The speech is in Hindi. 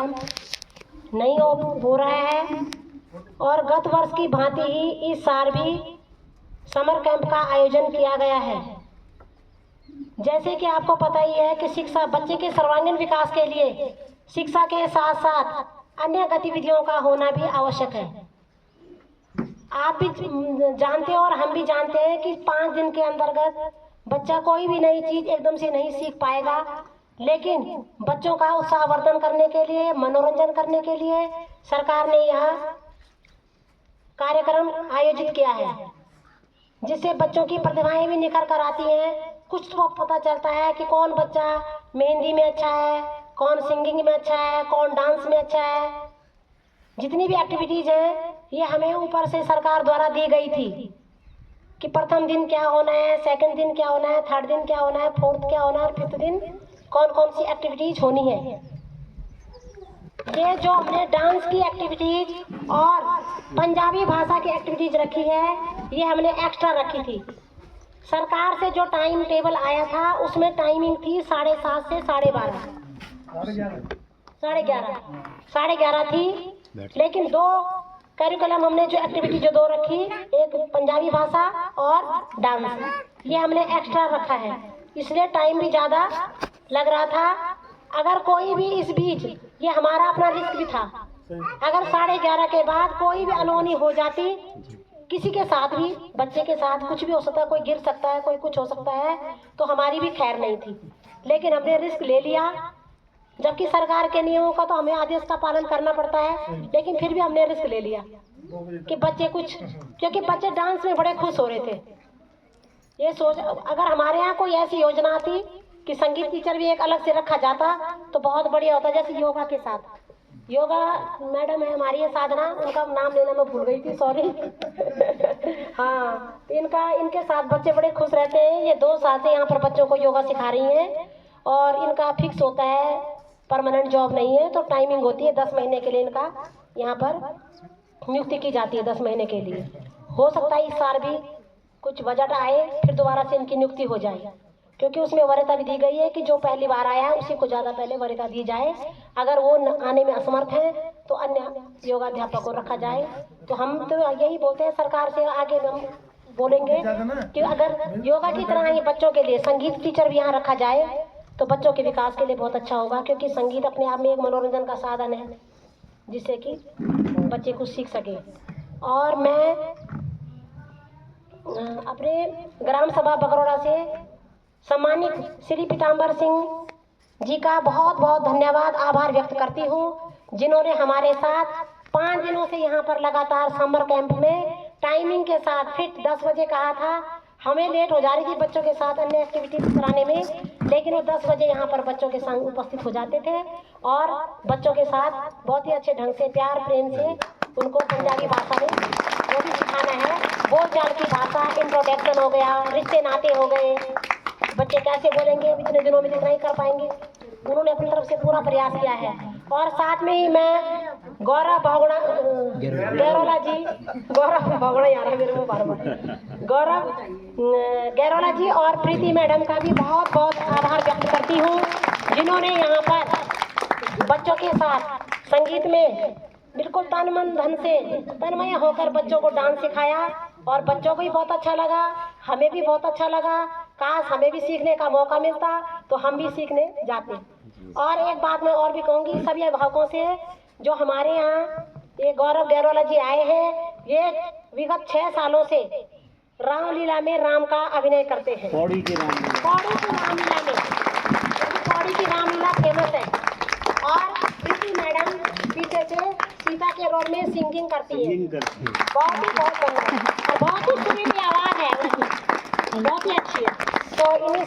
कैंप नहीं हो रहा है और गत वर्ष की भांति ही इस साल भी समर कैंप का आयोजन किया गया है। जैसे कि आपको पता ही है कि शिक्षा बच्चे के सर्वांगीण विकास के लिए शिक्षा के साथ साथ अन्य गतिविधियों का होना भी आवश्यक है। आप भी जानते हो और हम भी जानते हैं कि 5 दिन के अंतर्गत बच्चा कोई भी नई चीज एकदम से नहीं सीख पाएगा, लेकिन बच्चों का उत्साहवर्धन करने के लिए, मनोरंजन करने के लिए सरकार ने यह कार्यक्रम आयोजित किया है, जिससे बच्चों की प्रतिभाएं भी निखर कर आती हैं। कुछ तो पता चलता है कि कौन बच्चा मेहंदी में अच्छा है, कौन सिंगिंग में अच्छा है, कौन डांस में अच्छा है। जितनी भी एक्टिविटीज़ हैं ये हमें ऊपर से सरकार द्वारा दी गई थी कि प्रथम दिन क्या होना है, सेकंड दिन क्या होना है, थर्ड दिन क्या होना है, फोर्थ क्या होना है और फिफ्थ दिन कौन कौन सी एक्टिविटीज़ होनी है। ये जो हमने डांस की एक्टिविटीज़ और पंजाबी भाषा की एक्टिविटीज़ रखी है, ये हमने एक्स्ट्रा रखी थी। सरकार से जो टाइम टेबल आया था उसमें टाइमिंग थी 7:30 से 12:30, 11:30 थी। लेकिन 2 करिकुलम हमने जो एक्टिविटी जो 2 रखी, एक पंजाबी भाषा और डांस, ये हमने एक्स्ट्रा रखा है, इसलिए टाइम भी ज़्यादा लग रहा था। अगर कोई भी इस बीच, ये हमारा अपना रिस्क भी था, अगर 11:30 के बाद कोई भी अनहोनी हो जाती, किसी के साथ भी, बच्चे के साथ कुछ भी हो सकता है, कोई गिर सकता है, कोई कुछ हो सकता है, तो हमारी भी खैर नहीं थी। लेकिन हमने रिस्क ले लिया, जबकि सरकार के नियमों का तो हमें आदेश का पालन करना पड़ता है, लेकिन फिर भी हमने रिस्क ले लिया कि बच्चे कुछ, क्योंकि बच्चे डांस में बड़े खुश हो रहे थे। ये सोच, अगर हमारे यहाँ कोई ऐसी योजना आती कि संगीत टीचर भी एक अलग से रखा जाता तो बहुत बढ़िया होता। जैसे योगा के साथ, योगा मैडम है हमारी है साधना, उनका नाम लेना मैं भूल गई थी, सॉरी। हाँ, इनके साथ बच्चे बड़े खुश रहते हैं। ये 2 साल से यहाँ पर बच्चों को योगा सिखा रही हैं और इनका फिक्स होता है, परमानेंट जॉब नहीं है, तो टाइमिंग होती है 10 महीने के लिए इनका यहाँ पर नियुक्ति की जाती है 10 महीने के लिए। हो सकता है इस साल भी कुछ बजट आए फिर दोबारा से इनकी नियुक्ति हो जाए, क्योंकि उसमें वरीयता भी दी गई है कि जो पहली बार आया है उसी को ज़्यादा पहले वरीयता दी जाए। अगर वो आने में असमर्थ है तो अन्य योगाध्यापक को रखा जाए। तो हम तो यही बोलते हैं सरकार से, आगे हम बोलेंगे कि अगर योगा की तरह ही बच्चों के लिए संगीत टीचर भी यहाँ रखा जाए तो बच्चों के विकास के लिए बहुत अच्छा होगा, क्योंकि संगीत अपने आप में एक मनोरंजन का साधन है जिससे कि बच्चे कुछ सीख सके। और मैं अपने ग्राम सभा बगरौड़ा से सम्मानित श्री पीताम्बर सिंह जी का बहुत बहुत धन्यवाद, आभार व्यक्त करती हूँ, जिन्होंने हमारे साथ 5 दिनों से यहाँ पर लगातार समर कैंप में टाइमिंग के साथ फिट 10 बजे कहा था। हमें लेट हो जा रही थी बच्चों के साथ अन्य एक्टिविटीज कराने में, लेकिन वो 10 बजे यहाँ पर बच्चों के संग उपस्थित हो जाते थे और बच्चों के साथ बहुत ही अच्छे ढंग से, प्यार प्रेम से उनको पंजाबी भाषा में जो भी सिखाना है, बोलचाल की भाषा, इंट्रोडक्शन हो गया, रिश्ते नाते हो गए, बच्चे कैसे बोलेंगे इतने दिनों में जितना ही कर पाएंगे, उन्होंने अपनी तरफ से पूरा प्रयास किया है। और साथ में ही मैं गौरव गैरोला जी और प्रीति मैडम का भी बहुत बहुत आभार व्यक्त करती हूँ, जिन्होंने यहाँ पर बच्चों के साथ संगीत में बिल्कुल तन मन धन से तन्मय होकर बच्चों को डांस सिखाया और बच्चों को भी बहुत अच्छा लगा, हमें भी बहुत अच्छा लगा। काश हमें भी सीखने का मौका मिलता तो हम भी सीखने जाते। और एक बात मैं और भी कहूँगी सभी अभिभावकों से, जो हमारे यहाँ ये गौरव गैरोला जी आए हैं, ये विगत 6 सालों से रामलीला में राम का अभिनय करते हैं, पौड़ी की रामलीला में, पौड़ी की रामलीला फेमस है। और प्रीति मैडम पीछे से सीता के रोल में सिंगिंग करती है, बहुत ही बहुत बढ़िया और बहुत ही सुरीली आवाज़ है, बहुत ही अच्छी है। तो इन्हीं सब